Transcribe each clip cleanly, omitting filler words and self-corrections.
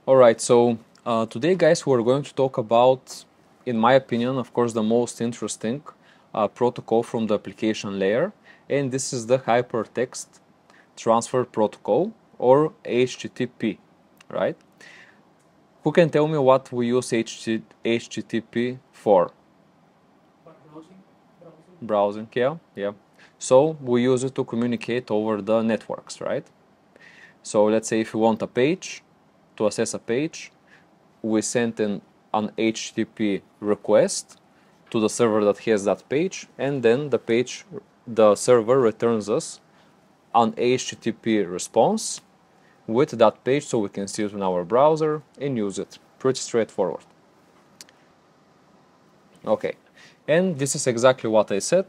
Alright, so today guys we're going to talk about, in my opinion, of course, the most interesting protocol from the application layer, and this is the Hypertext Transfer Protocol, or HTTP, right? Who can tell me what we use HTTP for? Browsing, yeah. So we use it to communicate over the networks, right? So let's say if you want a page, to access a page, we send in an HTTP request to the server that has that page, and then the server returns us an HTTP response with that page, so we can see it in our browser and use it. Pretty straightforward. Okay, and this is exactly what I said.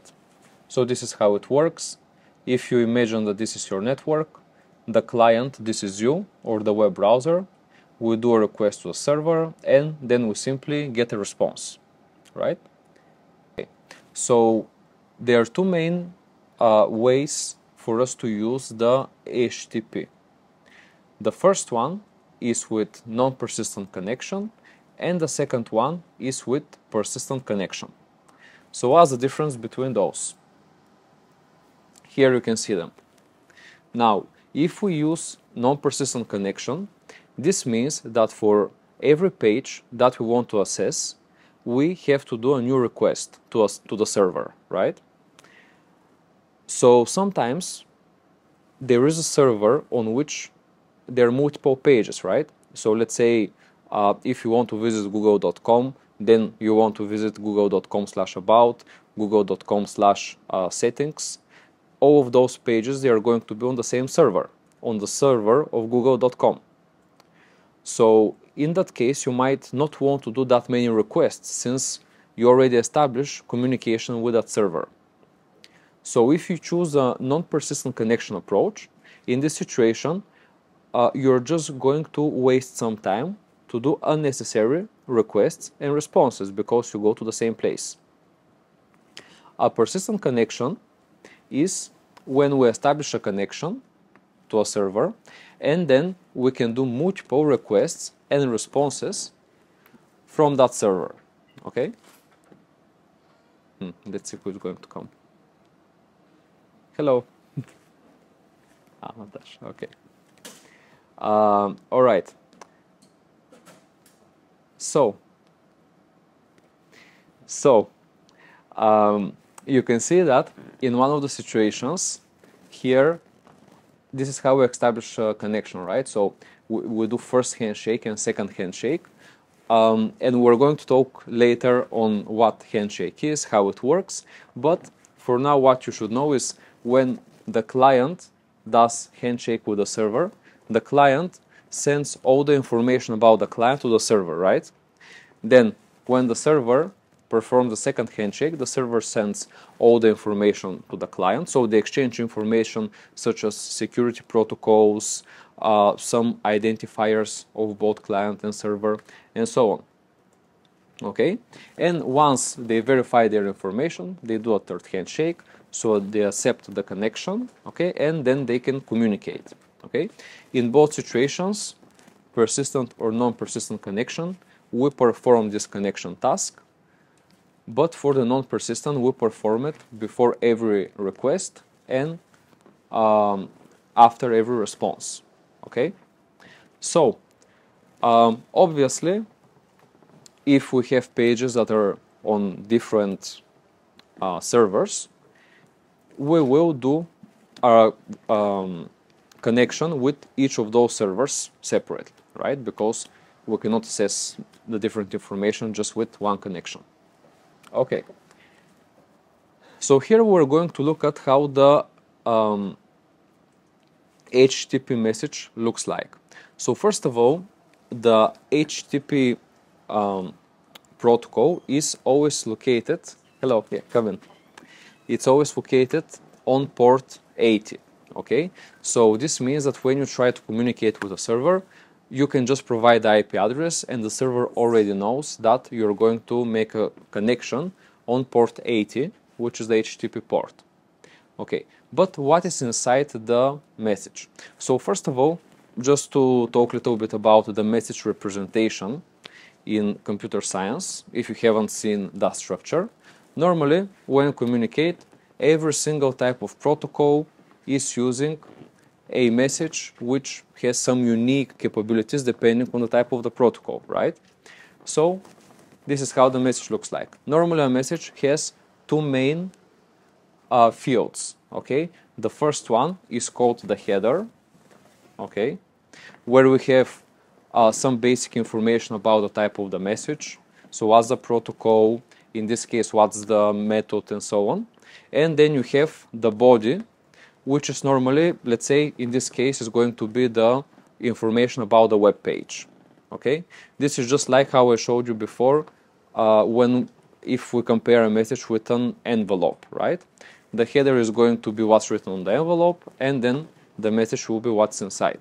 So this is how it works. If you imagine that this is your network, the client, this is you, or the web browser, we do a request to the server, and then we simply get a response, right? Okay. So there are two main ways for us to use the HTTP. The first one is with non-persistent connection, and the second one is with persistent connection. So what's the difference between those? Here you can see them. Now, if we use non-persistent connection, this means that for every page that we want to access, we have to do a new request to the server, right? So sometimes there is a server on which there are multiple pages, right? So let's say if you want to visit google.com, then you want to visit google.com/about, google.com/settings. All of those pages, they are going to be on the same server, on the server of google.com. So in that case, you might not want to do that many requests since you already established communication with that server. So if you choose a non-persistent connection approach, in this situation, you're just going to waste some time to do unnecessary requests and responses because you go to the same place. A persistent connection is when we establish a connection to a server, and then we can do multiple requests and responses from that server. Okay? Let's see who's going to come. Hello. Natasha. Okay. All right. So you can see that in one of the situations here, this is how we establish a connection, right? So we do first handshake and second handshake. And we're going to talk later on what handshake is, how it works. But for now, what you should know is when the client does handshake with the server, the client sends all the information about the client to the server, right? Then when the server performs the second handshake, the server sends all the information to the client. So they exchange information such as security protocols, some identifiers of both client and server, and so on. Okay? And once they verify their information, they do a third handshake, so they accept the connection, okay? And then they can communicate, okay? In both situations, persistent or non-persistent connection, we perform this connection task. But for the non-persistent, we perform it before every request and after every response. Okay? So, obviously, if we have pages that are on different servers, we will do a connection with each of those servers separately, right? Because we cannot access the different information just with one connection. Okay, so here we're going to look at how the HTTP message looks like. So first of all, the HTTP protocol is always located, hello, yeah, come in. It's always located on port 80, okay? So this means that when you try to communicate with a server, you can just provide the IP address and the server already knows that you're going to make a connection on port 80, which is the HTTP port. Okay, but what is inside the message? So first of all, just to talk a little bit about the message representation in computer science, if you haven't seen that structure. Normally, when you communicate, every single type of protocol is using a message which has some unique capabilities depending on the type of the protocol, right? So this is how the message looks like. Normally a message has two main fields, okay? The first one is called the header, okay? Where we have some basic information about the type of the message. So what's the protocol, in this case what's the method and so on. And then you have the body, which is normally, let's say in this case, is going to be the information about the web page. Okay, this is just like how I showed you before, if we compare a message with an envelope, right? The header is going to be what's written on the envelope, and then the message will be what's inside.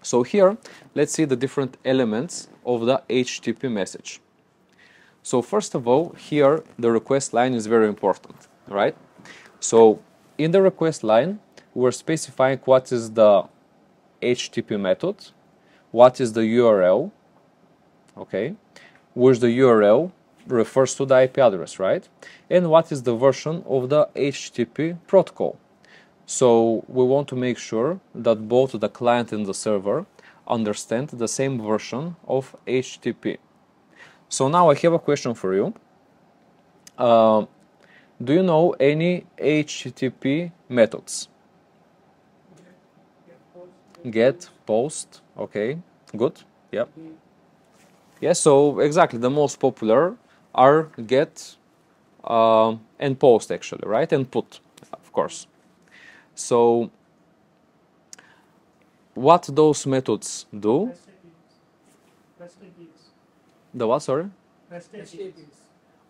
So here, let's see the different elements of the HTTP message. So first of all, here the request line is very important, right? So in the request line, we're specifying what is the HTTP method, what is the URL, okay, which the URL refers to the IP address, right? And what is the version of the HTTP protocol. So we want to make sure that both the client and the server understand the same version of HTTP. So now I have a question for you. Do you know any HTTP methods? Get, post, okay, good, yep. Yeah, so exactly, the most popular are get and post actually, right? And put, of course. So what those methods do? The what, sorry?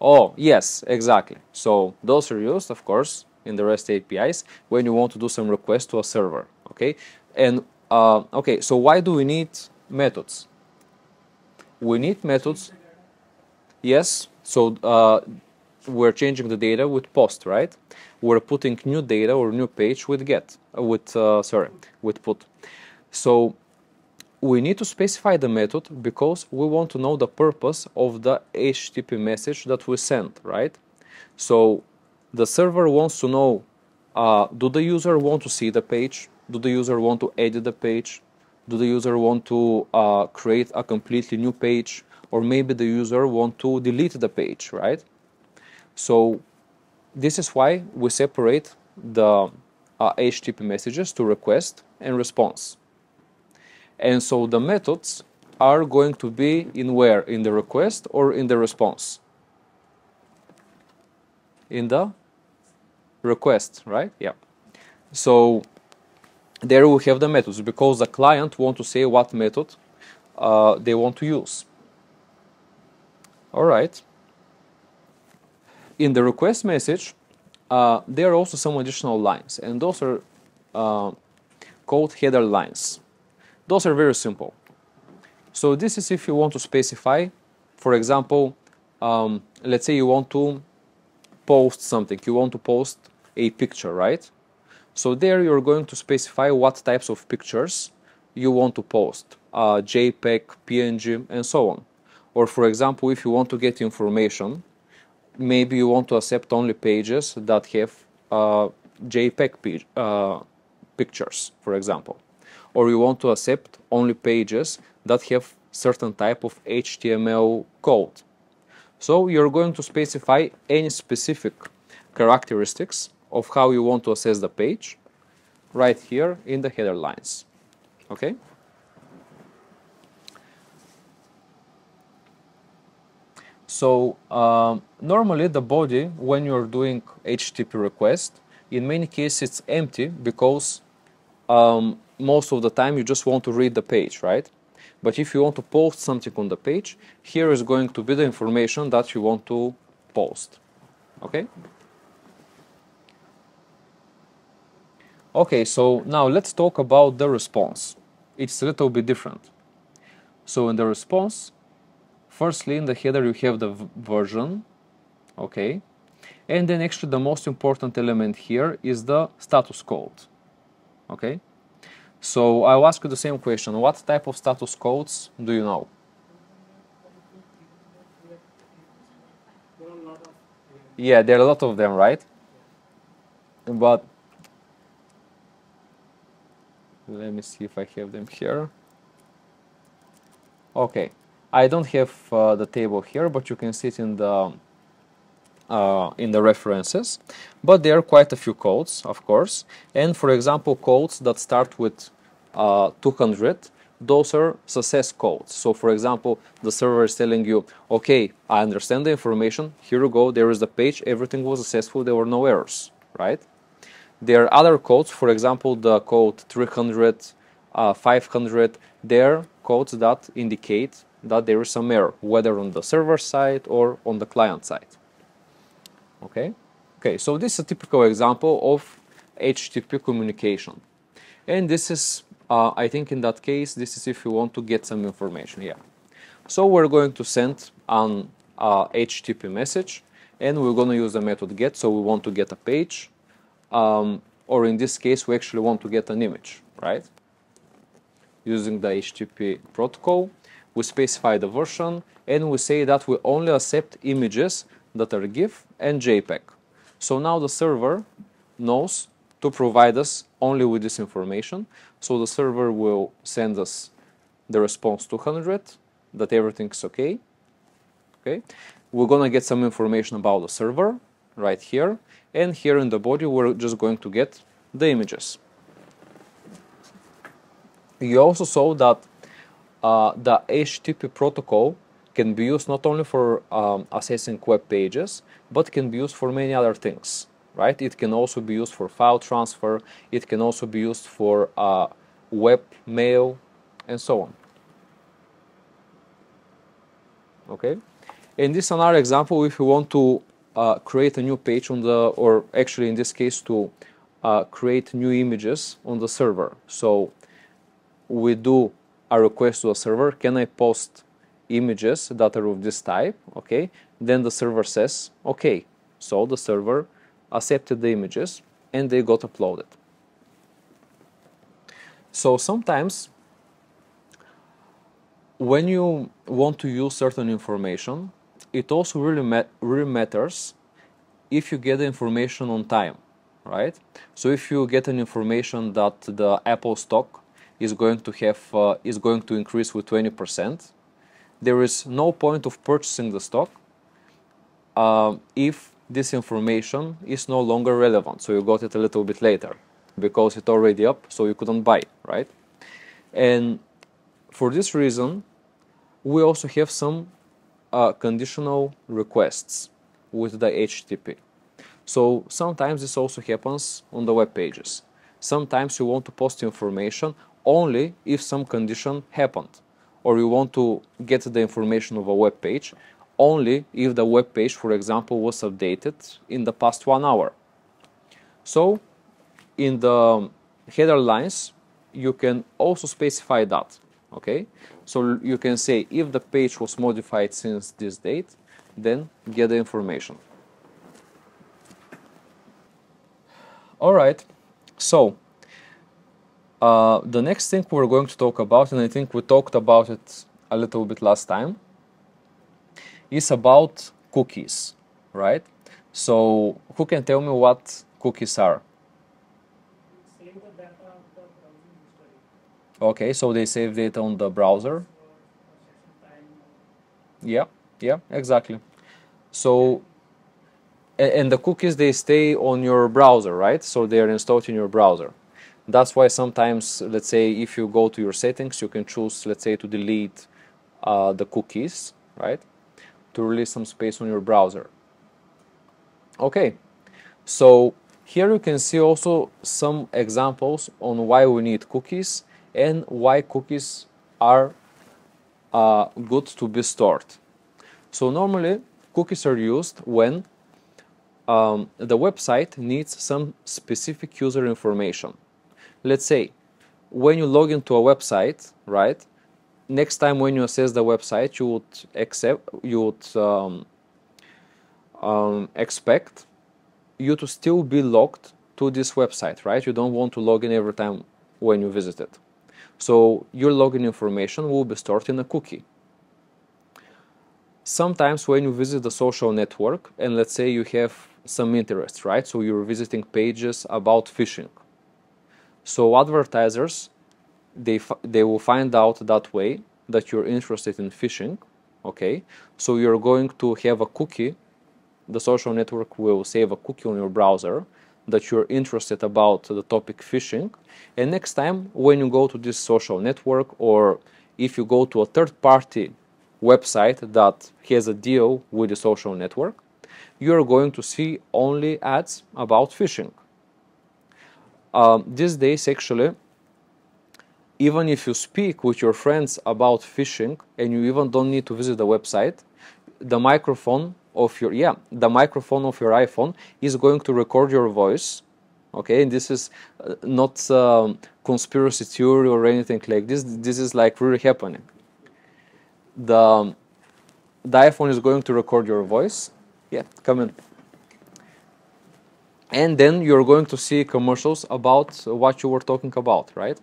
Oh, yes, exactly. So those are used, of course, in the REST APIs when you want to do some request to a server, okay? And, okay, so why do we need methods? We need methods, yes, so we're changing the data with post, right? We're putting new data or new page with get, with put. So we need to specify the method because we want to know the purpose of the HTTP message that we sent, right? So the server wants to know, do the user want to see the page? Do the user want to edit the page? Do the user want to create a completely new page? Or maybe the user want to delete the page, right? So this is why we separate the HTTP messages to request and response. And so the methods are going to be in where? In the request or in the response? In the request, right? Yeah. So there we have the methods because the client wants to say what method they want to use. All right. In the request message, there are also some additional lines, and those are called header lines. Those are very simple. So this is if you want to specify, for example, let's say you want to post something, you want to post a picture, right? So there you're going to specify what types of pictures you want to post, JPEG, PNG, and so on. Or for example, if you want to get information, maybe you want to accept only pages that have JPEG pictures, for example. Or you want to accept only pages that have certain type of HTML code. So you're going to specify any specific characteristics of how you want to access the page right here in the header lines. Okay? So normally the body, when you're doing HTTP request, in many cases it's empty because most of the time you just want to read the page, right? But if you want to post something on the page, here is going to be the information that you want to post. Okay? Okay, so now let's talk about the response. It's a little bit different. So in the response, firstly in the header you have the version, okay? And then actually the most important element here is the status code, okay? So I'll ask you the same question. What type of status codes do you know? Yeah, there are a lot of them, right? But let me see if I have them here. Okay, I don't have the table here, but you can see it in the references. But there are quite a few codes, of course. And for example, codes that start with 200, those are success codes. So for example, the server is telling you, okay, I understand the information, here you go, there is the page, everything was successful, there were no errors, right? There are other codes, for example, the code 300, 500, they're codes that indicate that there is some error, whether on the server side or on the client side. Okay? Okay, so this is a typical example of HTTP communication. And this is, I think in that case, this is if you want to get some information, yeah. So we're going to send an HTTP message, and we're going to use the method get, so we want to get a page, or in this case, we actually want to get an image, right? Using the HTTP protocol, we specify the version, and we say that we only accept images that are GIF and JPEG. So now the server knows to provide us only with this information. So the server will send us the response 200, that everything's okay. Okay, we're gonna get some information about the server right here, and here in the body we're just going to get the images. You also saw that the HTTP protocol can be used not only for accessing web pages, but can be used for many other things, right? It can also be used for file transfer, it can also be used for web mail, and so on. Okay, and this is another example if you want to create a new page on the, or actually in this case to create new images on the server. So we do a request to a server, can I post images that are of this type? Okay, then the server says okay, so the server accepted the images and they got uploaded. So sometimes when you want to use certain information, it also really matters if you get the information on time, right? So if you get an information that the Apple stock is going to increase with 20%, there is no point of purchasing the stock if this information is no longer relevant. So you got it a little bit later because it's already up, so you couldn't buy, right? And for this reason, we also have some conditional requests with the HTTP. So sometimes this also happens on the web pages. Sometimes you want to post information only if some condition happened, or you want to get the information of a web page only if the web page, for example, was updated in the past 1 hour. So in the header lines, you can also specify that. Okay, so you can say if the page was modified since this date, then get the information. All right, so the next thing we're going to talk about, and I think we talked about it a little bit last time, is about cookies, right? So who can tell me what cookies are? Okay, so they save data on the browser. Yeah, yeah, exactly. So, and the cookies, they stay on your browser, right? So they are installed in your browser. That's why sometimes, let's say, if you go to your settings, you can choose, let's say, to delete the cookies, right? To release some space on your browser. Okay, so here you can see also some examples on why we need cookies and why cookies are good to be stored. So normally cookies are used when the website needs some specific user information. Let's say when you log into a website, right? Next time when you access the website, you would expect you to still be logged to this website, right? You don't want to log in every time when you visit it. So your login information will be stored in a cookie. Sometimes when you visit the social network, and let's say you have some interest, right? So you're visiting pages about fishing. So advertisers, they will find out that way that you're interested in fishing, okay? So you're going to have a cookie. The social network will save a cookie on your browser that you're interested about the topic fishing. And next time when you go to this social network, or if you go to a third-party website that has a deal with the social network, you're going to see only ads about fishing. These days, actually, even if you speak with your friends about fishing and you even don't need to visit the website, the microphone of your iPhone is going to record your voice. Okay, and this is not conspiracy theory or anything like this. This is like really happening. The iPhone is going to record your voice. Yeah, come in. And then you're going to see commercials about what you were talking about, right?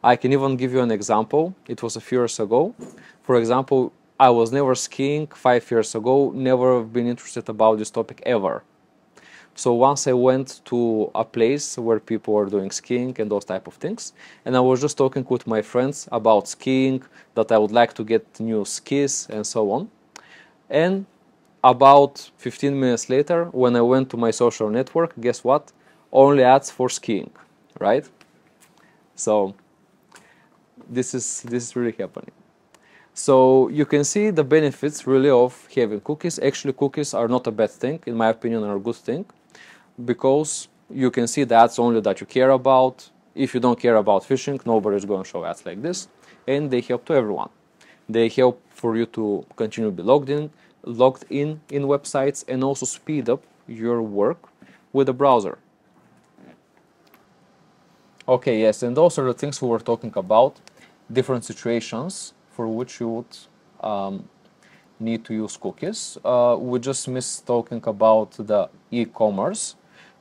I can even give you an example. It was a few years ago. For example, I was never skiing 5 years ago, never been interested about this topic ever. So once I went to a place where people were doing skiing and those type of things, and I was just talking with my friends about skiing, that I would like to get new skis and so on. And about 15 minutes later, when I went to my social network, guess what? Only ads for skiing, right? So this is really happening. So you can see the benefits really of having cookies. Actually, cookies are not a bad thing, in my opinion, are a good thing, because you can see the ads only that you care about. If you don't care about fishing, nobody's going to show ads like this, and they help to everyone. They help for you to continue to be logged in websites, and also speed up your work with the browser. Okay, yes, and those are the things we were talking about, different situations for which you would need to use cookies. We just missed talking about the e-commerce.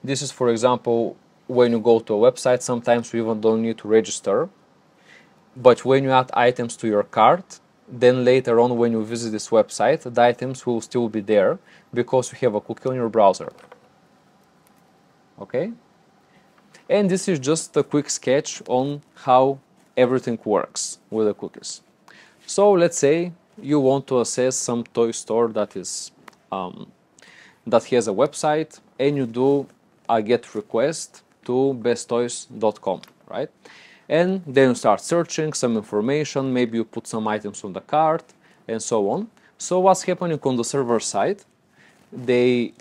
This is, for example, when you go to a website, sometimes you even don't need to register. But when you add items to your cart, then later on when you visit this website, the items will still be there because you have a cookie on your browser. Okay? And this is just a quick sketch on how everything works with the cookies. So let's say you want to access some toy store that is that has a website, and you do a GET request to besttoys.com, right? And then you start searching some information, maybe you put some items on the cart, and so on. So what's happening on the server side? They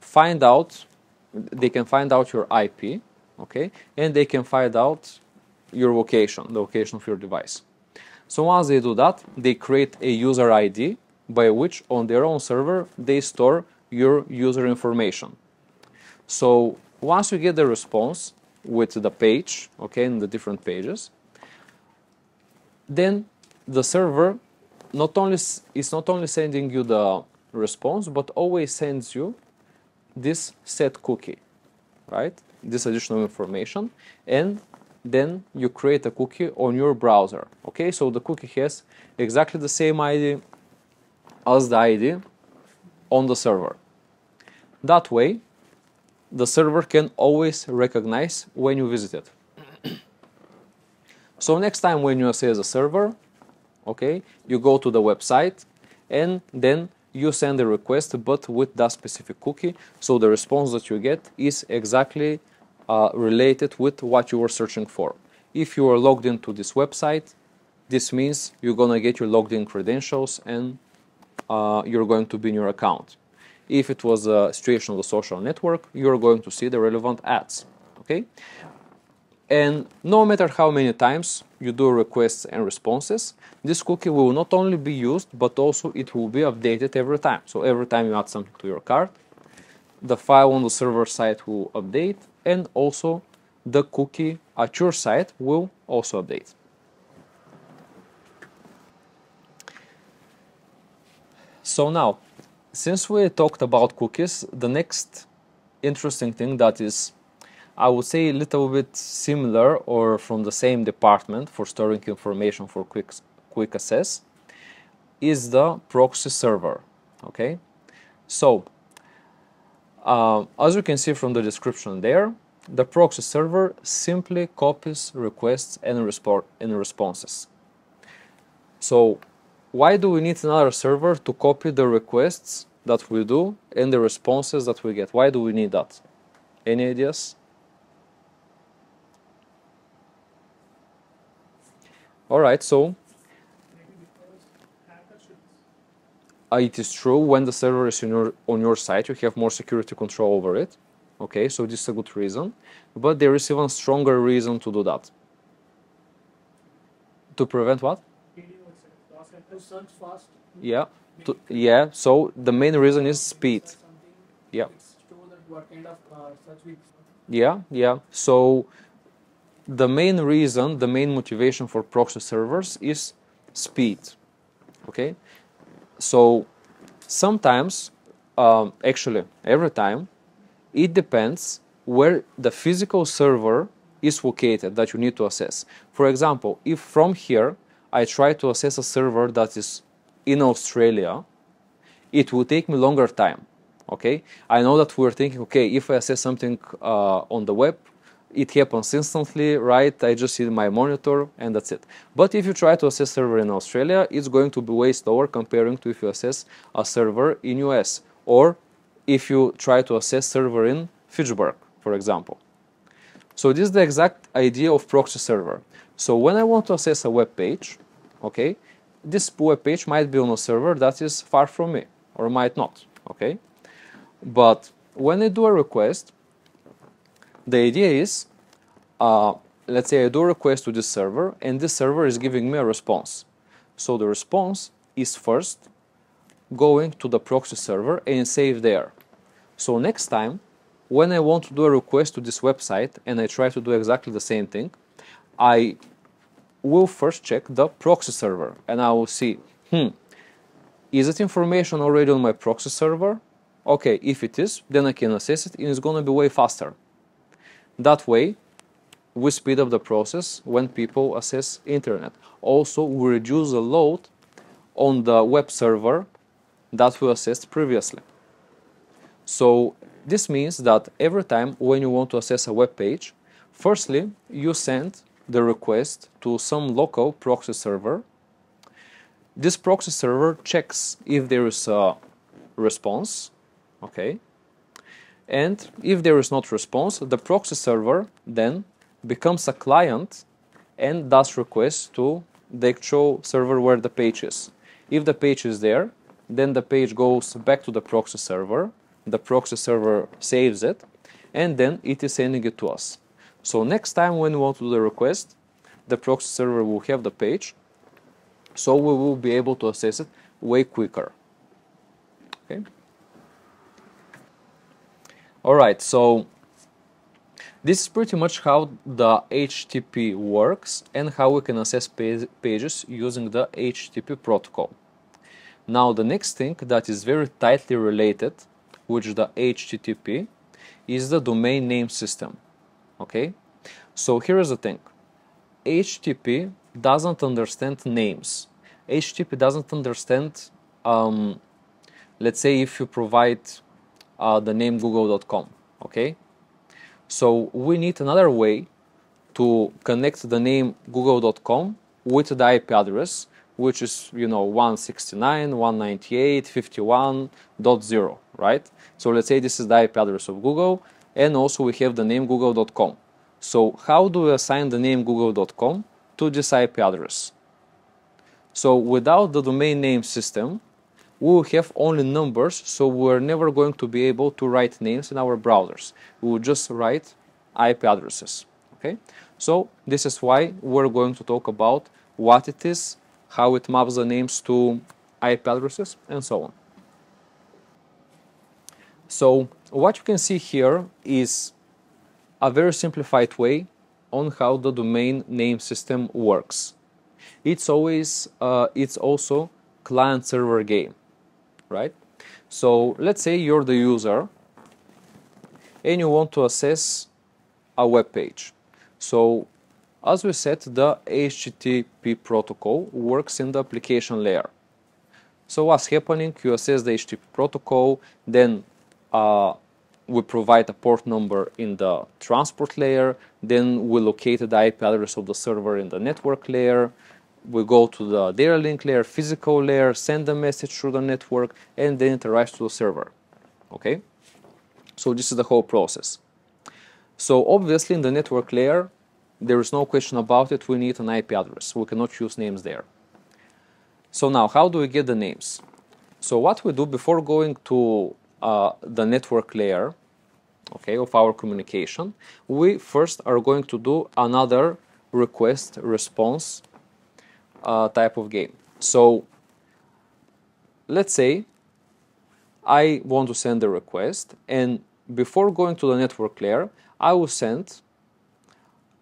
can find out your IP, okay, and they can find out your location, the location of your device. So once they do that, they create a user ID by which on their own server they store your user information. So once you get the response with the page, okay, and the different pages, then the server is not only sending you the response, but always sends you this set cookie, right? This additional information, and then you create a cookie on your browser. Okay, so the cookie has exactly the same ID as the ID on the server. That way, the server can always recognize when you visit it. So next time when you access a server, okay, you go to the website and then you send a request, but with that specific cookie, so the response that you get is exactly related with what you were searching for. If you are logged into this website, this means you're gonna get your logged in credentials and you're going to be in your account. If it was a situation of the social network, you're going to see the relevant ads, okay? And no matter how many times you do requests and responses, this cookie will not only be used, but also it will be updated every time. So every time you add something to your cart, the file on the server side will update, and also the cookie at your site will also update. So now, since we talked about cookies, the next interesting thing that is I would say a little bit similar or from the same department for storing information for quick access is the proxy server. Okay, so as you can see from the description there, the proxy server simply copies requests and responses. So why do we need another server to copy the requests that we do and the responses that we get? Why do we need that? Any ideas? Alright, so it is true, when the server is on your site, you have more security control over it. Okay, so this is a good reason. But there is even stronger reason to do that. To prevent what? To search fast. Yeah, yeah, so the main reason is speed. Yeah. What kind of search we... Yeah. So the main reason, the main motivation for proxy servers is speed. Okay, so sometimes, actually every time, it depends where the physical server is located that you need to access. For example, if from here I try to access a server that is in Australia, it will take me longer time. Okay, I know that we're thinking, okay, if I access something on the web, it happens instantly, right? I just see my monitor and that's it. But if you try to access server in Australia, it's going to be way slower comparing to if you access a server in US, or if you try to access server in Fitchburg, for example. So this is the exact idea of proxy server. So when I want to access a web page, okay, this web page might be on a server that is far from me, or might not, okay? But when I do a request, the idea is, let's say I do a request to this server, and this server is giving me a response. So the response is first going to the proxy server and saved there. So next time, when I want to do a request to this website and I try to do exactly the same thing, I will first check the proxy server and I will see, is that information already on my proxy server? Okay, if it is, then I can access it and it's going to be way faster. That way, we speed up the process when people access internet. Also, we reduce the load on the web server that we accessed previously. So this means that every time when you want to access a web page, firstly, you send the request to some local proxy server. This proxy server checks if there is a response, okay? And if there is not response, the proxy server then becomes a client and does requests to the actual server where the page is. If the page is there, then the page goes back to the proxy server saves it, and then it is sending it to us. So next time when we want to do the request, the proxy server will have the page, so we will be able to access it way quicker. Okay. Alright, so this is pretty much how the HTTP works and how we can access pages using the HTTP protocol. Now the next thing that is very tightly related with the HTTP is the domain name system. Okay, so here is the thing. HTTP doesn't understand names. HTTP doesn't understand, let's say if you provide the name google.com, okay? So we need another way to connect the name google.com with the IP address, which is, 169.198.51.0, right? So let's say this is the IP address of Google, and also we have the name google.com. So how do we assign the name google.com to this IP address? So without the domain name system, we will have only numbers, so we're never going to be able to write names in our browsers. We will just write IP addresses, okay? So this is why we're going to talk about what it is, how it maps the names to IP addresses, and so on. So what you can see here is a very simplified way on how the domain name system works. It's also client-server game, right? So let's say you're the user and you want to access a web page. So as we said, the HTTP protocol works in the application layer. So what's happening? You access the HTTP protocol, then we provide a port number in the transport layer, then we locate the IP address of the server in the network layer, we go to the data link layer, physical layer, send a message through the network, and then it arrives to the server. Okay? So this is the whole process. So obviously in the network layer, there is no question about it, we need an IP address. We cannot use names there. So now, how do we get the names? So what we do before going to the network layer, okay, of our communication, we first are going to do another request response type of game. So let's say I want to send a request, and before going to the network layer, I will send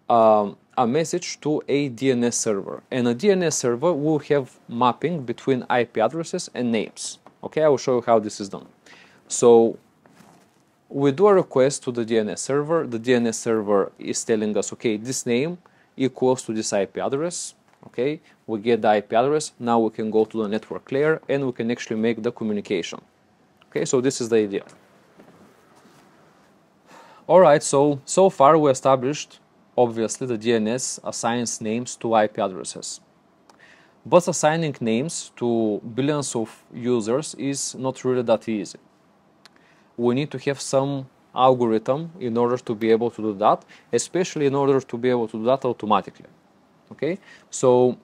a message to a DNS server, and a DNS server will have mapping between IP addresses and names. Okay, I will show you how this is done. So we do a request to the DNS server. The DNS server is telling us, okay, this name equals to this IP address. Okay, we get the IP address. Now we can go to the network layer and we can actually make the communication. Okay, so this is the idea. All right, so far we established, obviously, the DNS assigns names to IP addresses. But assigning names to billions of users is not really that easy. We need to have some algorithm in order to be able to do that, especially in order to be able to do that automatically. Okay, so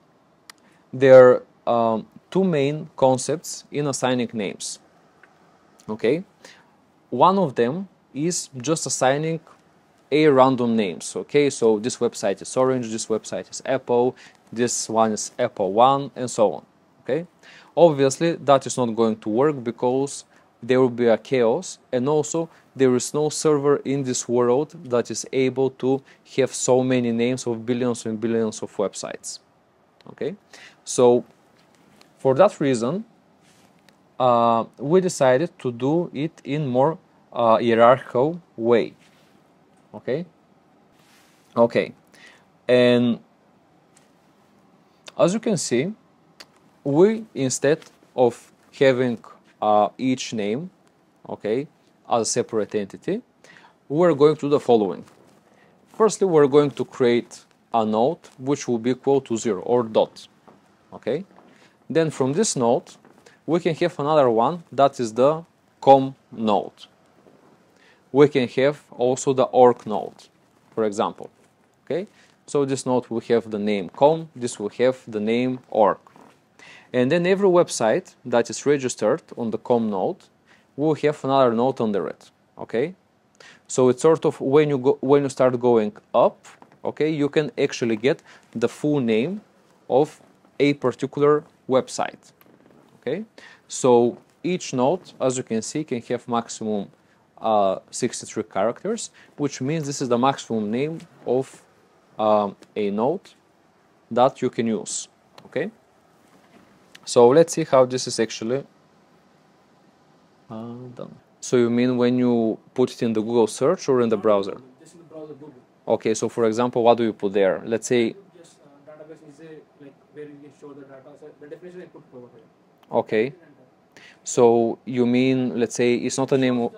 there are two main concepts in assigning names. Okay, one of them is just assigning a random names. Okay, so this website is Orange, this website is Apple, this one is Apple One, and so on. Okay, obviously that is not going to work because there will be a chaos, and also there is no server in this world that is able to have so many names of billions and billions of websites. Okay, so for that reason, we decided to do it in more hierarchical way. Okay, and as you can see, we, instead of having each name, okay, as a separate entity, we're going to do the following. Firstly, we're going to create a node which will be equal to 0 or dot. Okay, then from this node we can have another one that is the com node. We can have also the org node, for example. Okay, so this node will have the name com, this will have the name org. And then every website that is registered on the com node will have another node under it. Okay, so it's sort of when you start going up, okay, you can actually get the full name of a particular website. Okay, so each node, as you can see, can have maximum 63 characters, which means this is the maximum name of a node that you can use. Okay, so let's see how this is actually done. So you mean when you put it in the Google search or in the browser? Just in the browser, Google. Okay, so for example, what do you put there? Let's say. Just database is a like where you can show the data. So the definition I put over here. Okay. So you mean, let's say, it's not a name. Where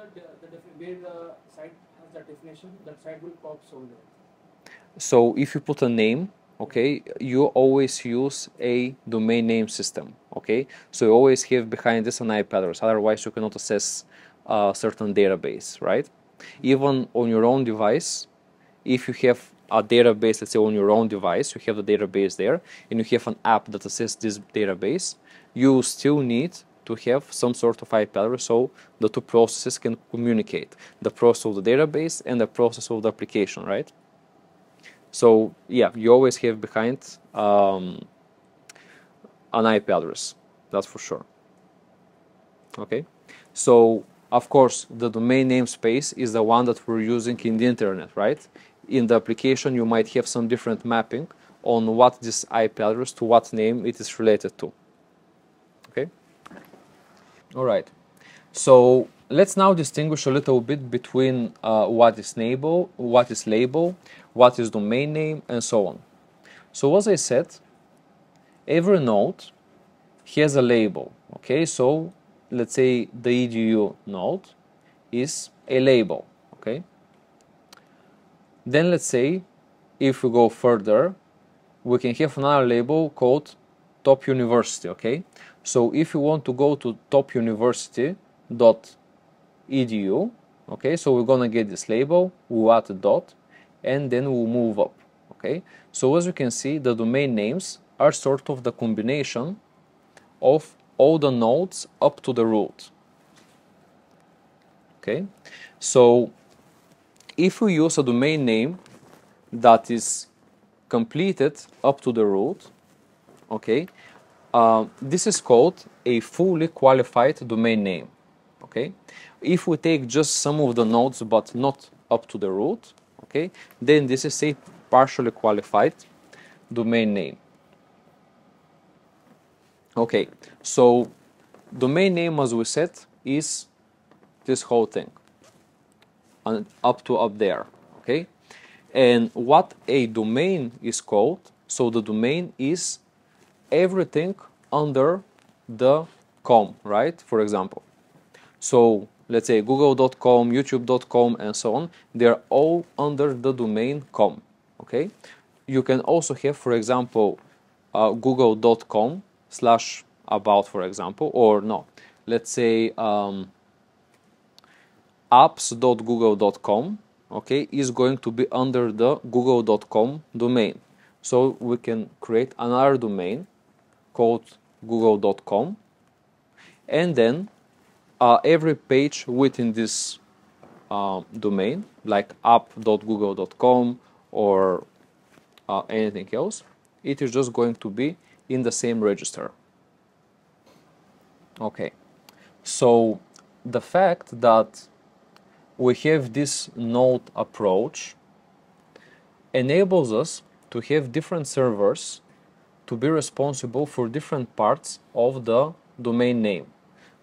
the site has that definition, that site will pop over there. So if you put a name, okay, you always use a domain name system. Okay, so you always have behind this an IP address. Otherwise, you cannot access a certain database, right? Even on your own device, if you have a database, let's say on your own device, you have the database there, and you have an app that accesses this database, you still need to have some sort of IP address so the two processes can communicate, the process of the database and the process of the application, right? So yeah, you always have behind an IP address, that's for sure. Okay, so of course the domain namespace is the one that we're using in the internet, right? In the application you might have some different mapping on what this IP address, to what name it is related to. Okay, all right, so let's now distinguish a little bit between what is label, what is domain name, and so on. So as I said, every node has a label. Okay, so let's say the edu node is a label. Okay. Then let's say if we go further, we can have another label called top university. Okay, so if you want to go to topuniversity.edu, okay, so we're gonna get this label, we'll add a dot, and then we'll move up. Okay, so as you can see, the domain names are sort of the combination of all the nodes up to the root. Okay, so if we use a domain name that is completed up to the root, okay, this is called a fully qualified domain name. Okay, if we take just some of the nodes but not up to the root, okay, then this is a partially qualified domain name. Okay, so domain name, as we said, is this whole thing, and up there. Okay, and what a domain is called, so the domain is everything under the com, right? For example, so let's say google.com, youtube.com, and so on, they're all under the domain com. Okay, you can also have, for example, google.com/about, for example, or no, let's say apps.google.com, okay, is going to be under the google.com domain. So we can create another domain called google.com, and then every page within this domain, like app.google.com or anything else, it is just going to be in the same register. Okay, so the fact that we have this node approach enables us to have different servers to be responsible for different parts of the domain name.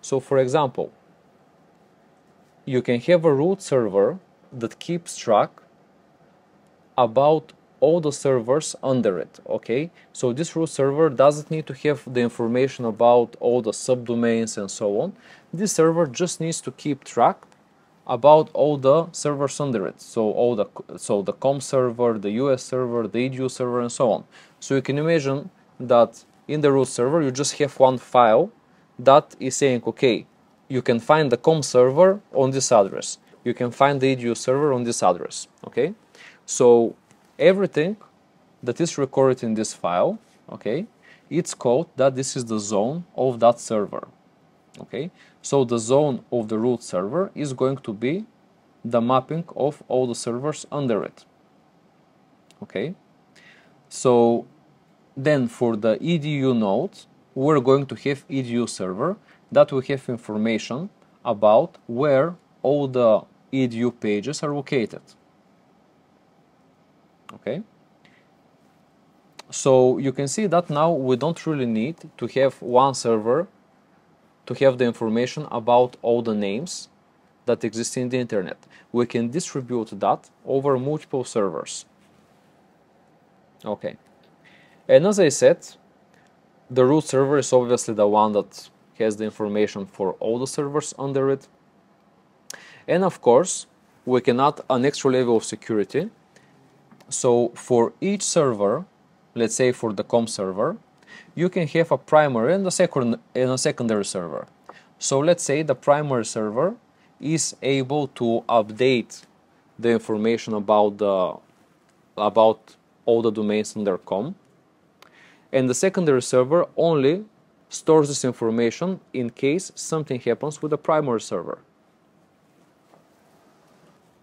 So for example, you can have a root server that keeps track about all the servers under it. Okay, so this root server doesn't need to have the information about all the subdomains and so on. This server just needs to keep track about all the servers under it. So the com server, the US server, the edu server, and so on. So you can imagine that in the root server you just have one file that is saying, okay, you can find the com server on this address, you can find the edu server on this address. Okay, so everything that is recorded in this file, okay, it's called that this is the zone of that server. Okay, so the zone of the root server is going to be the mapping of all the servers under it. Okay, so then for the edu node, we're going to have edu server that will have information about where all the edu pages are located. Okay, so you can see that now we don't really need to have one server to have the information about all the names that exist in the internet. We can distribute that over multiple servers. Okay, and as I said, the root server is obviously the one that has the information for all the servers under it. And of course, we can add an extra level of security. So for each server, let's say for the com server, you can have a primary and a secondary server. So let's say the primary server is able to update the information about all the domains under com, and the secondary server only stores this information in case something happens with the primary server.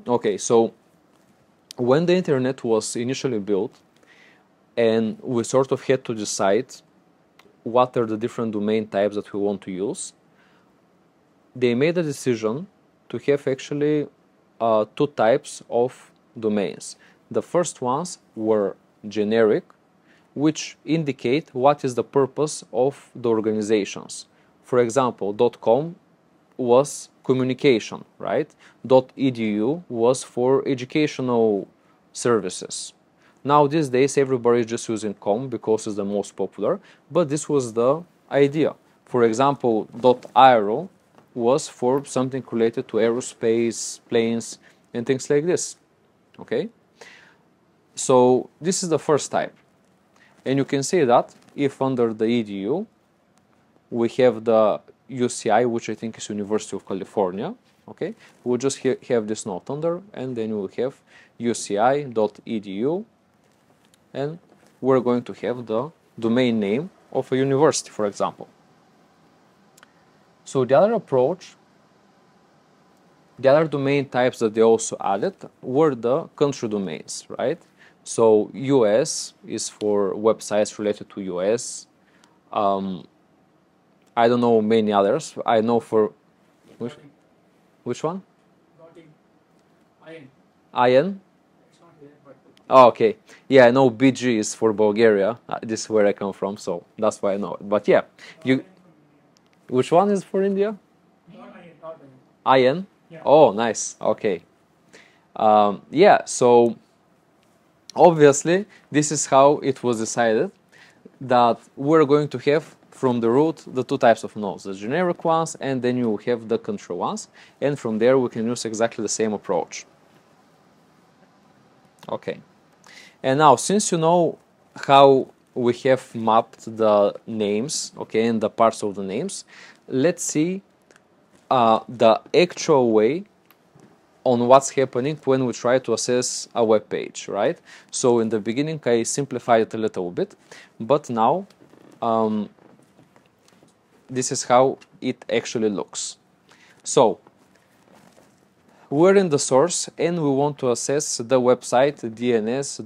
Okay, so when the internet was initially built and we sort of had to decide what are the different domain types that we want to use, they made a decision to have actually two types of domains. The first ones were generic, which indicate what is the purpose of the organizations. For example, .com was communication, right? .edu was for educational services. Now these days everybody is just using .com because it's the most popular, but this was the idea. For example, .aero was for something related to aerospace, planes, and things like this. Okay? So this is the first type. And you can see that if under the edu we have the UCI, which I think is University of California, okay, we'll just have this note under, and then we'll have uci.edu, and we're going to have the domain name of a university, for example. So the other approach, the other domain types that they also added were the country domains, right? So US is for websites related to US. I don't know many others. I know for which one? IN. IN? It's not here, but Oh, okay. Yeah, I know BG is for Bulgaria. This is where I come from, so that's why I know it. But yeah, you. Which one is for India? not IN, not IN. IN? Yeah. Oh, nice. Okay. Yeah, so obviously this is how it was decided that we're going to have from the root the two types of nodes, the generic ones, and then you have the country ones, and from there we can use exactly the same approach. Okay. And now, since you know how we have mapped the names, okay, and the parts of the names, let's see the actual way on what's happening when we try to access a web page, right? So in the beginning I simplified it a little bit, but now this is how it actually looks. So we're in the source and we want to access the website DNS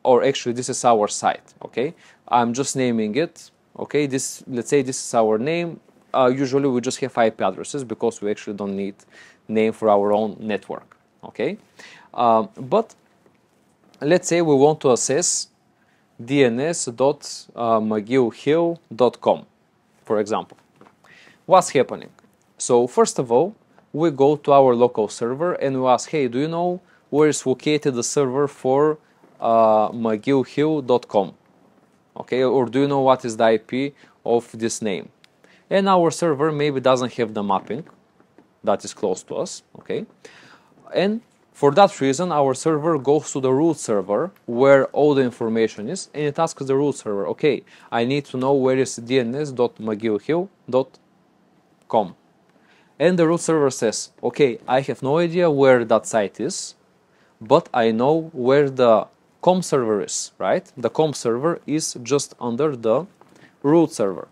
or actually this is our site, okay? I'm just naming it, okay? Let's say this is our name. Usually we just have IP addresses because we actually don't need name for our own network, okay? But let's say we want to access dns.mcgillhill.com, for example. What's happening? So first of all, we go to our local server and we ask, hey, do you know where is located the server for mcgillhill.com? Okay, or do you know what is the IP of this name? And our server maybe doesn't have the mapping that is close to us, okay? And for that reason, our server goes to the root server where all the information is, and it asks the root server, okay, I need to know where is dns.mcgillhill.com. And the root server says, okay, I have no idea where that site is, but I know where the com server is, right? The com server is just under the root server.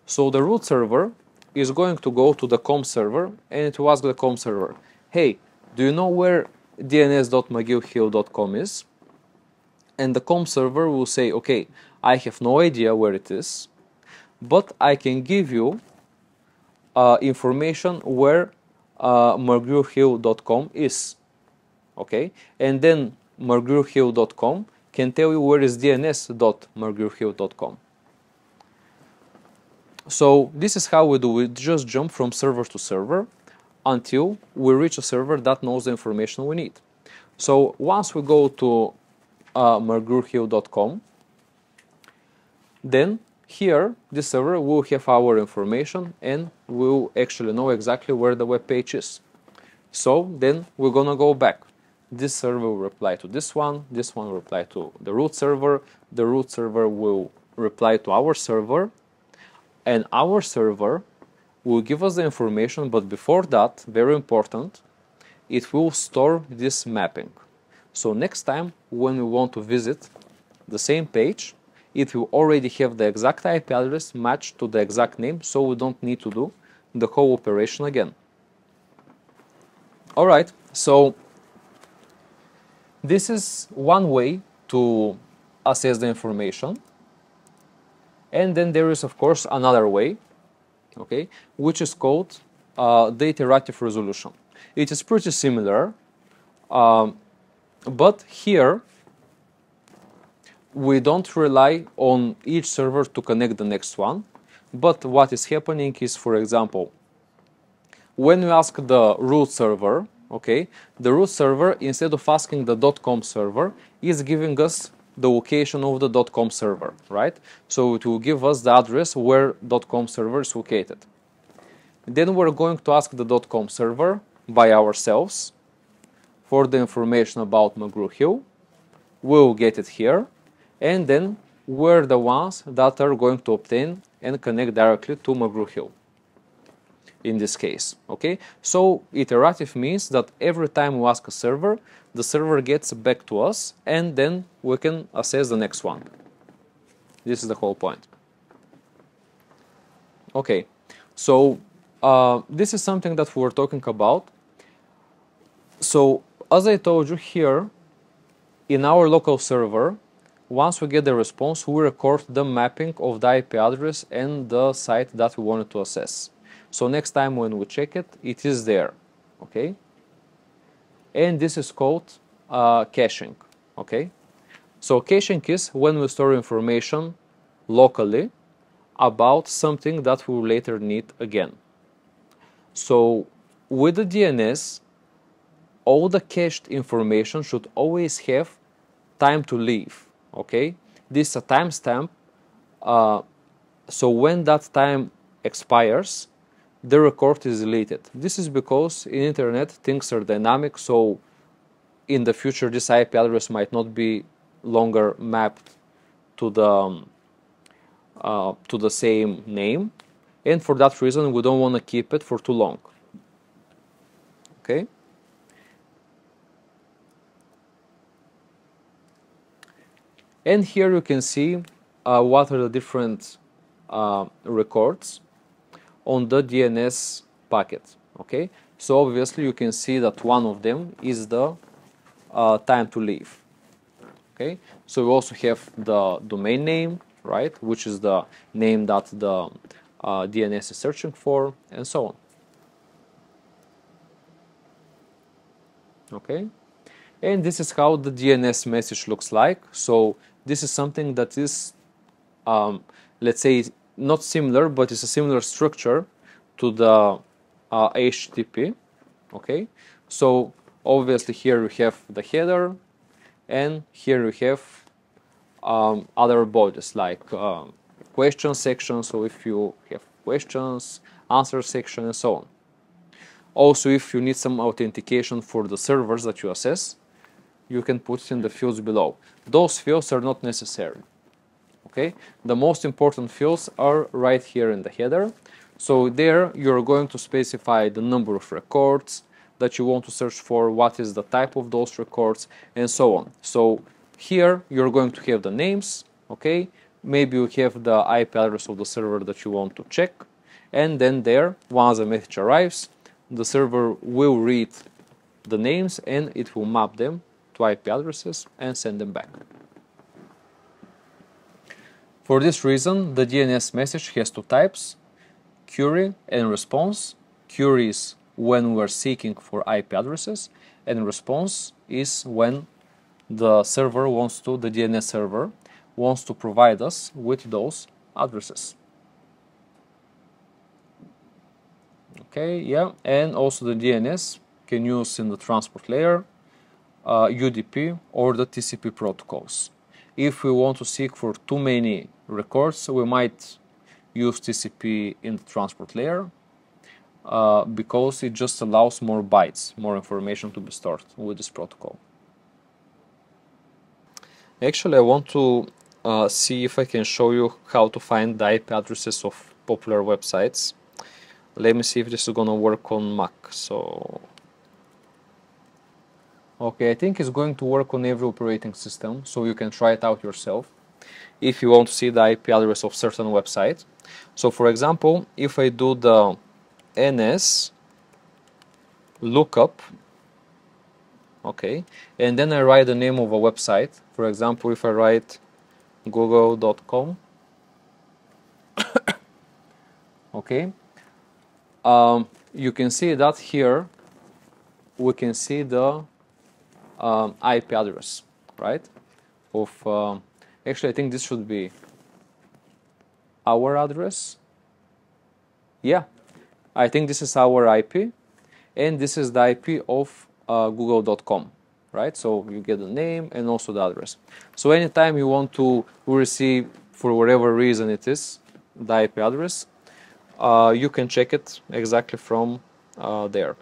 So the root server is going to go to the com server and it will ask the com server, hey, do you know where dns.mcgillhill.com is? And the com server will say, okay, I have no idea where it is, but I can give you information where mcgillhill.com is, okay? And then mcgillhill.com can tell you where is dns.mcgillhill.com. So this is how we do it. Just jump from server to server until we reach a server that knows the information we need. So once we go to mcgillhill.com, then here this server will have our information and we'll actually know exactly where the web page is. So then we're gonna go back. This server will reply to this one will reply to the root server will reply to our server, and our server will give us the information, but before that, very important, it will store this mapping. So next time when we want to visit the same page, it will already have the exact IP address matched to the exact name, so we don't need to do the whole operation again. Alright, so this is one way to access the information. And then there is, of course, another way, okay, which is called the iterative resolution. It is pretty similar, but here we don't rely on each server to connect the next one. But what is happening is, for example, when we ask the root server, okay, the root server, instead of asking the .com server, is giving us the location of the .com server, right? So it will give us the address where .com server is located. Then we're going to ask the .com server by ourselves for the information about McGraw-Hill. We'll get it here, and then we're the ones that are going to obtain and connect directly to McGraw-Hill in this case, okay? So iterative means that every time we ask a server, the server gets back to us, and then we can assess the next one. This is the whole point. Okay, so this is something that we were talking about. So as I told you here, in our local server, once we get the response, we record the mapping of the IP address and the site that we wanted to access. So next time when we check it, it is there, okay? And this is called caching, okay? So caching is when we store information locally about something that we will later need again. So with the DNS, all the cached information should always have time to live, okay? This is a timestamp, so when that time expires, the record is deleted. This is because in internet things are dynamic, so in the future this IP address might not be longer mapped to the same name, and for that reason we don't want to keep it for too long, okay? And here you can see what are the different records on the DNS packet, okay? So obviously you can see that one of them is the time to live, okay? So we also have the domain name, right, which is the name that the DNS is searching for, and so on, okay? And this is how the DNS message looks like. So this is something that is, let's say, not similar, but it's a similar structure to the HTTP, okay? So obviously here we have the header, and here we have other bodies like question section, so if you have questions, answer section, and so on. Also, if you need some authentication for the servers that you access, you can put it in the fields below. Those fields are not necessary, okay? The most important fields are right here in the header. So there you're going to specify the number of records that you want to search for, what is the type of those records, and so on. So here you're going to have the names, okay? Maybe you have the IP address of the server that you want to check, and then there, once the message arrives, the server will read the names and it will map them to IP addresses and send them back. For this reason, the DNS message has two types, query and response. Query is when we are seeking for IP addresses, and response is when the server wants to, the DNS server wants to provide us with those addresses. Okay, yeah, and also the DNS can use in the transport layer, UDP or the TCP protocols. If we want to seek for too many records, we might use TCP in the transport layer because it just allows more bytes, more information to be stored with this protocol. Actually, I want to see if I can show you how to find the IP addresses of popular websites. Let me see if this is gonna work on Mac. So, okay, I think it's going to work on every operating system, so you can try it out yourself if you want to see the IP address of certain website. So for example, if I do the NS lookup, okay, and then I write the name of a website, for example, if I write google.com, okay, you can see that here we can see the IP address, right, of actually I think this should be our address. Yeah, I think this is our IP, and this is the IP of google.com, right? So you get the name and also the address. So anytime you want to receive, for whatever reason it is, the IP address, you can check it exactly from there.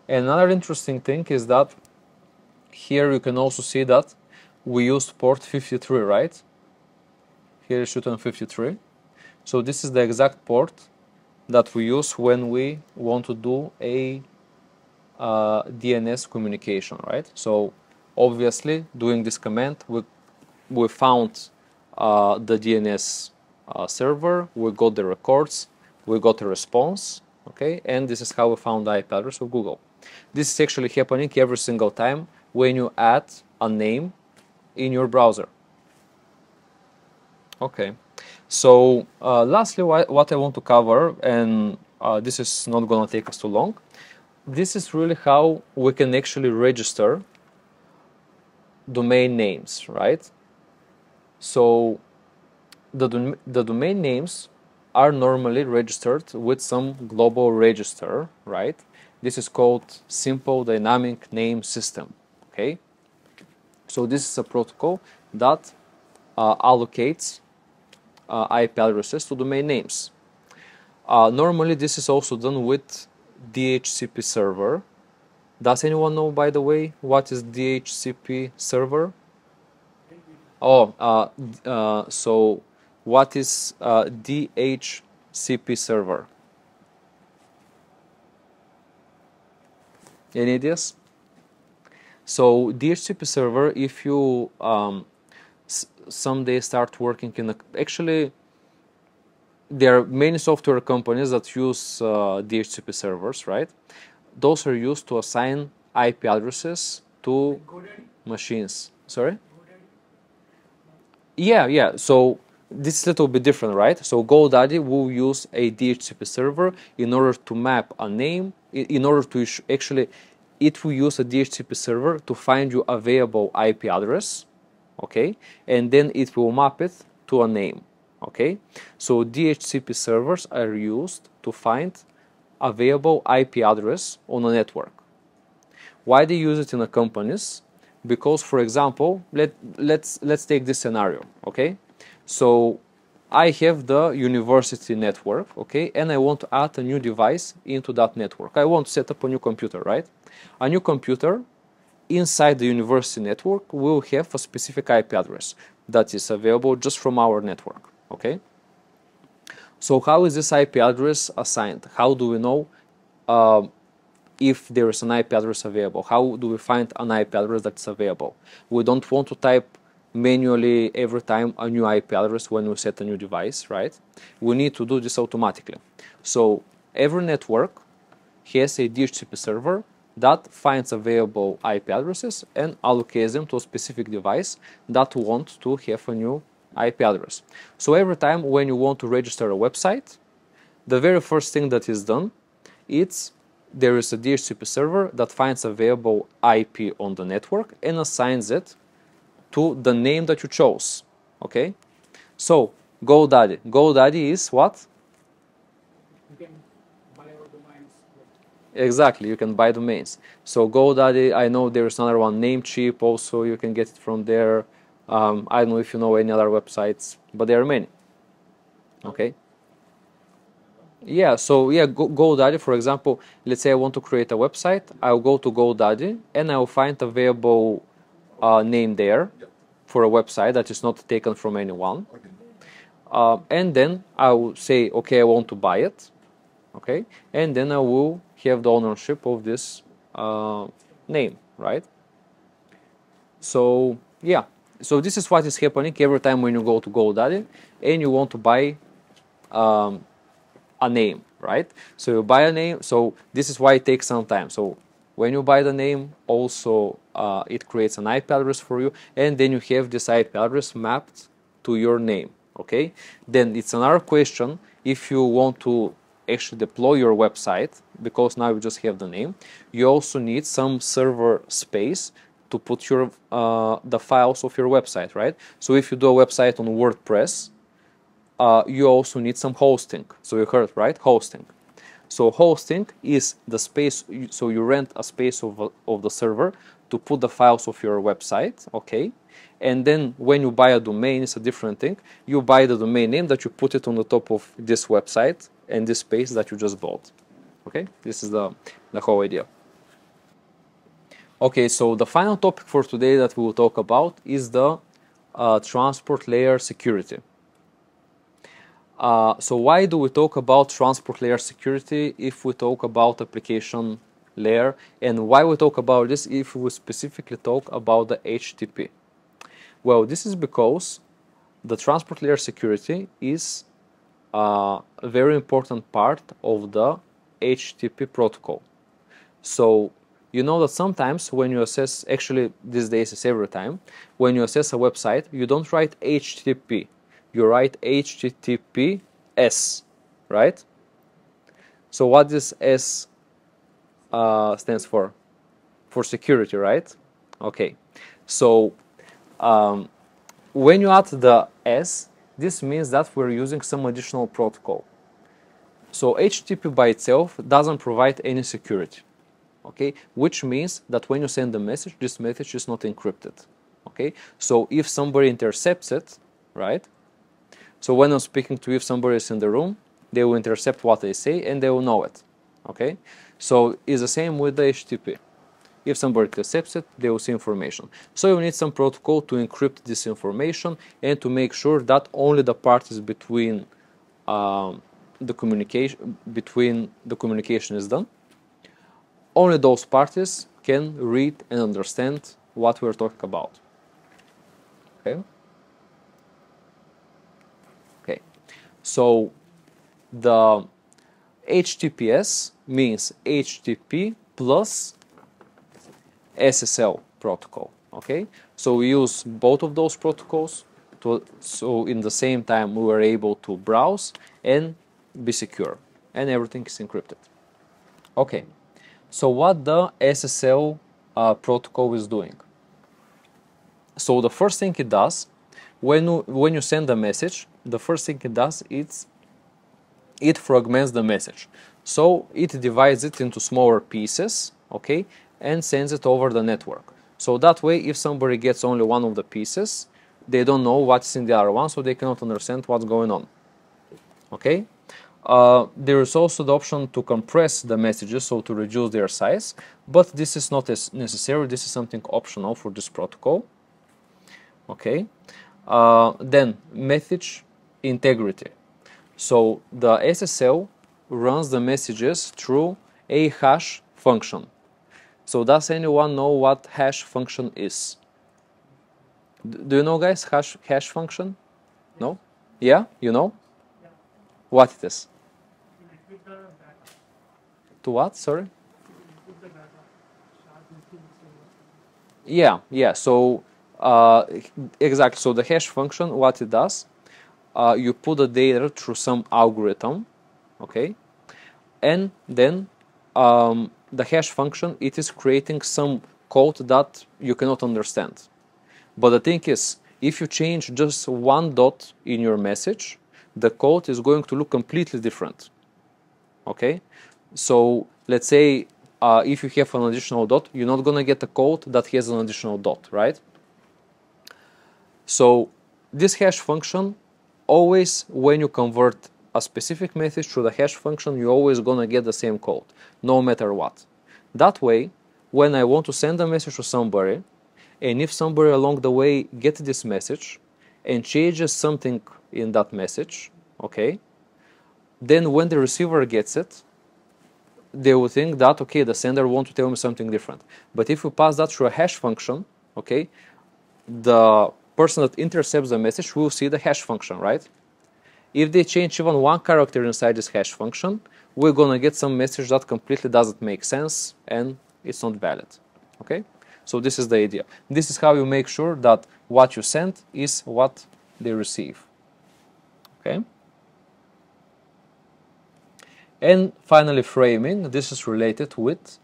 And another interesting thing is that here you can also see that we used port 53, right? Here is shoot on 53. So this is the exact port that we use when we want to do a DNS communication, right? So obviously doing this command, we found the DNS server, we got the records, we got a response, okay? And this is how we found the IP address of Google. This is actually happening every single time when you add a name in your browser. Okay, so lastly, what I want to cover, and this is not going to take us too long, this is really how we can actually register domain names, right? So the domain names are normally registered with some global register, right? This is called Simple Dynamic Name System, okay? So this is a protocol that allocates IP addresses to domain names. Normally this is also done with DHCP server. Does anyone know, by the way, what is DHCP server? Oh, so what is DHCP server? Any ideas? So DHCP server, if you someday start working in actually there are many software companies that use DHCP servers, right? Those are used to assign IP addresses to machines. Sorry? Yeah. So this is a little bit different, right? So GoDaddy will use a DHCP server in order to map a name, in order to actually, it will use a DHCP server to find you available IP address, okay? And then it will map it to a name, okay? So DHCP servers are used to find available IP address on a network. Why they use it in the companies? Because, for example, let's take this scenario, okay? So I have the university network, okay, and I want to add a new device into that network. I want to set up a new computer, right? A new computer inside the university network will have a specific IP address that is available just from our network, okay? So how is this IP address assigned? How do we know if there is an IP address available? How do we find an IP address that's available? We don't want to type manually every time a new IP address when we set a new device, right? We need to do this automatically. So every network has a DHCP server that finds available IP addresses and allocates them to a specific device that wants to have a new IP address. So every time when you want to register a website, the very first thing that is done, there is a DHCP server that finds available IP on the network and assigns it to the name that you chose, okay? So GoDaddy. GoDaddy is what? You can buy our domains. Exactly, you can buy domains. So GoDaddy, I know there's another one, Namecheap, also you can get it from there. I don't know if you know any other websites, but there are many, okay? Yeah, so yeah, GoDaddy, for example, let's say I want to create a website, I'll go to GoDaddy and I'll find available name there for a website that is not taken from anyone. And then I will say, okay, I want to buy it, okay? And then I will have the ownership of this name, right? So yeah, so this is what is happening every time when you go to GoDaddy and you want to buy a name, right? So you buy a name, so this is why it takes some time. So when you buy the name, also it creates an IP address for you, and then you have this IP address mapped to your name, okay? Then it's another question if you want to actually deploy your website, because now you just have the name, you also need some server space to put the files of your website, right? So if you do a website on WordPress, you also need some hosting. So you heard, right? Hosting. So hosting is the space, so you rent a space of the server to put the files of your website, okay? And then when you buy a domain, it's a different thing. You buy the domain name that you put it on the top of this website and this space that you just bought, okay? This is the whole idea. Okay, so the final topic for today that we will talk about is the transport layer security. So why do we talk about transport layer security if we talk about application layer, and why we talk about this if we specifically talk about the HTTP? Well, this is because the transport layer security is a very important part of the HTTP protocol. So you know that sometimes when you access, actually these days it's every time, when you access a website, you don't write HTTP, you write HTTPS, right? So what this S stands for? For security, right? Okay. So when you add the S, this means that we're using some additional protocol. So HTTP by itself doesn't provide any security, okay? Which means that when you send a message, this message is not encrypted, okay? So if somebody intercepts it, right? So when I'm speaking to you, if somebody is in the room, they will intercept what I say and they will know it, okay? So it's the same with the HTTP. If somebody intercepts it, they will see information. So you need some protocol to encrypt this information and to make sure that only the parties between the communication is done. Only those parties can read and understand what we're talking about. Okay. Okay. So the HTTPS means HTTP plus SSL protocol, okay? So we use both of those protocols so in the same time we were able to browse and be secure, and everything is encrypted. Okay, so what the SSL protocol is doing? So the first thing it does, when you send a message, the first thing it does is it fragments the message. So it divides it into smaller pieces, okay, and sends it over the network. So that way, if somebody gets only one of the pieces, they don't know what's in the other one, so they cannot understand what's going on. Okay? There is also the option to compress the messages, so to reduce their size, but this is not as necessary. This is something optional for this protocol. Okay? Then, message integrity. So the SSL runs the messages through a hash function. So does anyone know what hash function is? Do you know, guys, hash function? No? Yeah? You know? Yeah. What it is? To encrypt the data. To what? Sorry? To encrypt the data. Shard into the server. Yeah. So exactly. So the hash function, what it does, you put the data through some algorithm, okay, and then the hash function, it is creating some code that you cannot understand. But the thing is, if you change just one dot in your message, the code is going to look completely different. Okay? So let's say if you have an additional dot, you're not going to get a code that has an additional dot, right? So this hash function, always when you convert a specific message through the hash function, you're always going to get the same code, no matter what. That way, when I want to send a message to somebody, and if somebody along the way gets this message and changes something in that message, okay, then when the receiver gets it, they will think that, okay, the sender wants to tell me something different. But if you pass that through a hash function, okay, the person that intercepts the message will see the hash function, right? If they change even one character inside this hash function, we're gonna get some message that completely doesn't make sense and it's not valid. Okay? So this is the idea. This is how you make sure that what you send is what they receive. Okay? And finally, framing. This is related with,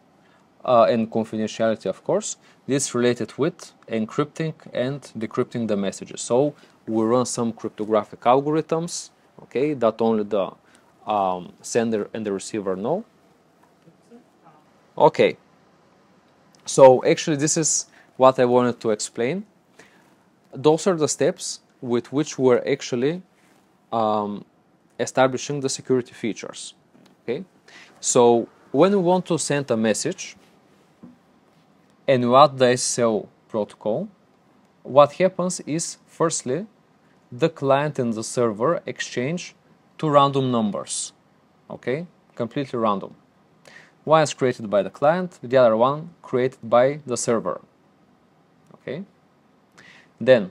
and confidentiality, of course, this is related with encrypting and decrypting the messages. So we run some cryptographic algorithms okay, that only the sender and the receiver know. Okay, so actually this is what I wanted to explain. Those are the steps with which we're actually establishing the security features. Okay, so when we want to send a message and we add the SSL protocol, what happens is, firstly, the client and the server exchange two random numbers. Okay, completely random. One is created by the client, the other one created by the server. Okay, then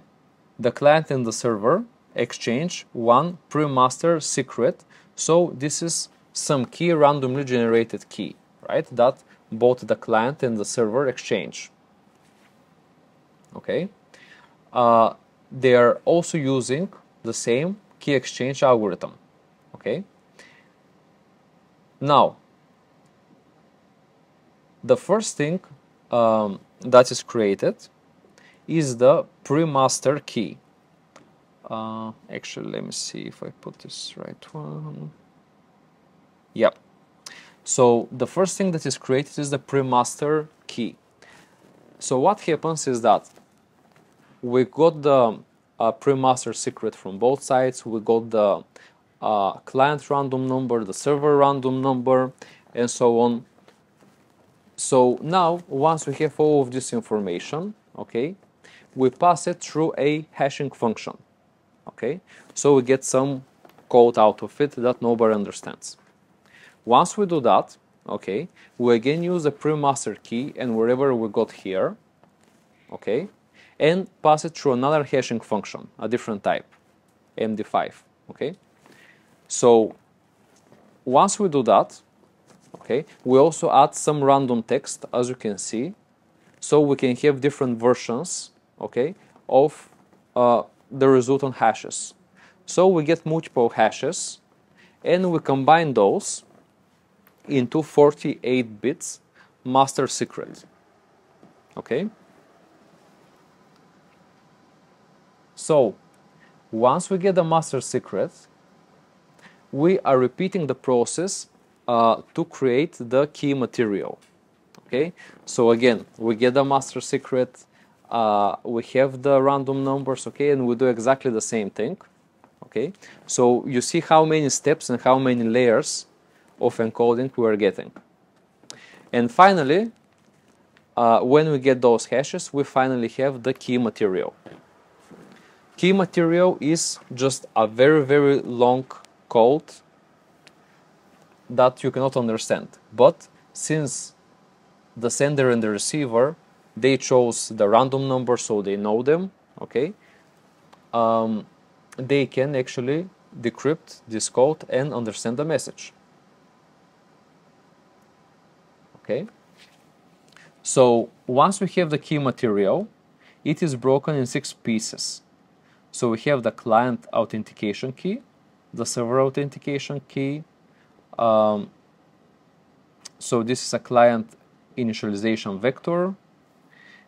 the client and the server exchange one pre-master secret. So this is some key, randomly generated key, right, that both the client and the server exchange. Okay, they are also using the same key exchange algorithm. Okay, now the first thing that is created is the pre-master key. Actually, let me see if I put this right one. Yep. So the first thing that is created is the pre-master key. So what happens is that we got the pre-master secret from both sides. We got the client random number, the server random number, and so on. So now, once we have all of this information, okay, we pass it through a hashing function. Okay, so we get some code out of it that nobody understands. Once we do that, okay, we again use the pre-master key and wherever we got here, okay, and pass it through another hashing function, a different type, MD5. Okay, so once we do that, okay, we also add some random text, as you can see, so we can have different versions, okay, of the resultant hashes. So we get multiple hashes and we combine those into 48 bits master secret. Okay, so once we get the master secret, we are repeating the process to create the key material. Okay, so again, we get the master secret, we have the random numbers, okay, and we do exactly the same thing. Okay, so you see how many steps and how many layers of encoding we are getting. And finally, when we get those hashes, we finally have the key material. Key material is just a very, very long code that you cannot understand. But since the sender and the receiver, they chose the random number, so they know them, okay, they can actually decrypt this code and understand the message. Okay, so once we have the key material, it is broken in 6 pieces. So we have the client authentication key, the server authentication key. So this is a client initialization vector,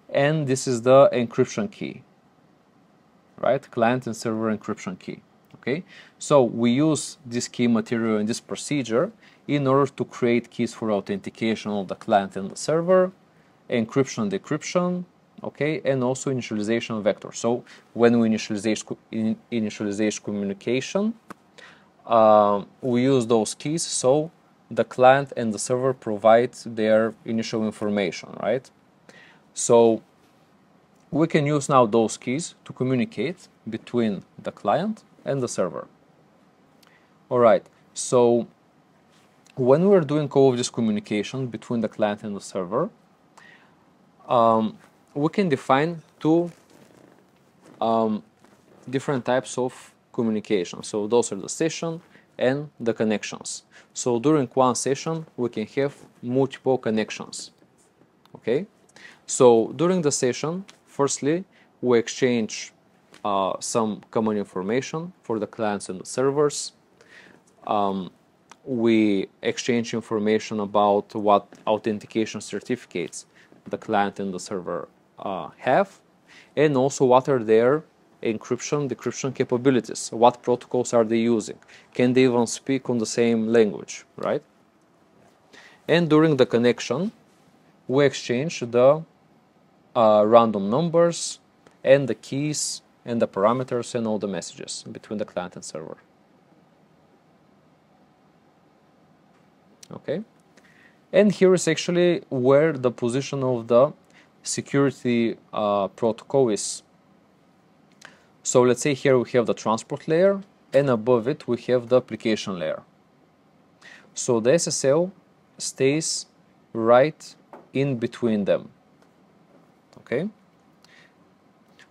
and this is the encryption key, right? Client and server encryption key. Okay, so we use this key material in this procedure in order to create keys for authentication of the client and the server, encryption and decryption, okay, and also initialization vector. So when we initialize communication, we use those keys, so the client and the server provide their initial information, right? So we can use now those keys to communicate between the client and the server. All right, so when we're doing all of this communication between the client and the server, we can define two different types of communication. So those are the session and the connections. So during one session, we can have multiple connections. Okay, so during the session, firstly, we exchange some common information for the clients and the servers. We exchange information about what authentication certificates the client and the server have, and also what are their encryption, decryption capabilities. What protocols are they using? Can they even speak on the same language, right? And during the connection, we exchange the random numbers and the keys and the parameters and all the messages between the client and server. Okay, and here is actually where the position of the security protocol is. So let's say here we have the transport layer, and above it we have the application layer. So the SSL stays right in between them. Okay,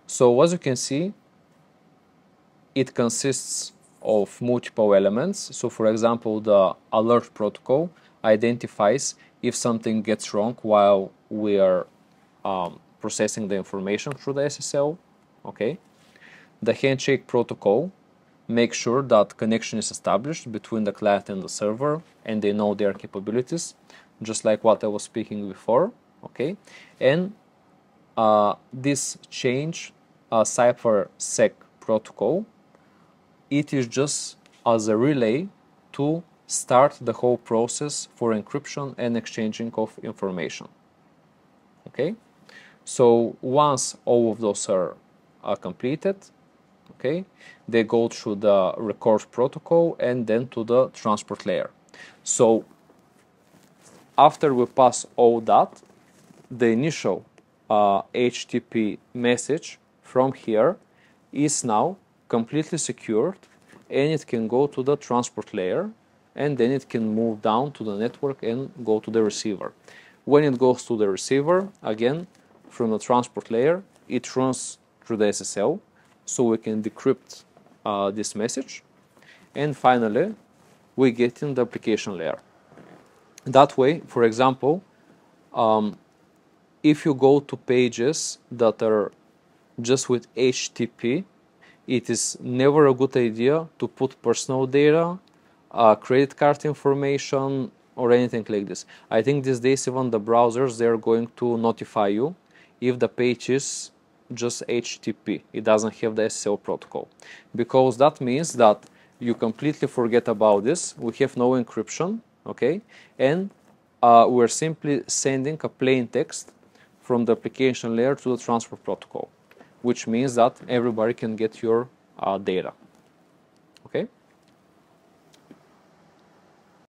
so as you can see, it consists of multiple elements. So for example, the alert protocol identifies if something gets wrong while we are processing the information through the SSL. Okay, the handshake protocol makes sure that connection is established between the client and the server, and they know their capabilities, just like what I was speaking before. Okay, and this change cipher-sec protocol, it is just as a relay to start the whole process for encryption and exchanging of information. Okay, so once all of those are completed, okay, they go through the record protocol and then to the transport layer. So after we pass all that, the initial HTTP message from here is now completely secured, and it can go to the transport layer, and then it can move down to the network and go to the receiver. When it goes to the receiver, again, from the transport layer, it runs through the SSL, so we can decrypt this message, and finally we get in the application layer. That way, for example, if you go to pages that are just with HTTP, it is never a good idea to put personal data, credit card information, or anything like this. I think these days even the browsers, they're going to notify you if the page is just HTTP. It doesn't have the SSL protocol, because that means that you completely forget about this. We have no encryption, okay, and we're simply sending a plain text from the application layer to the transport protocol, which means that everybody can get your data. Okay.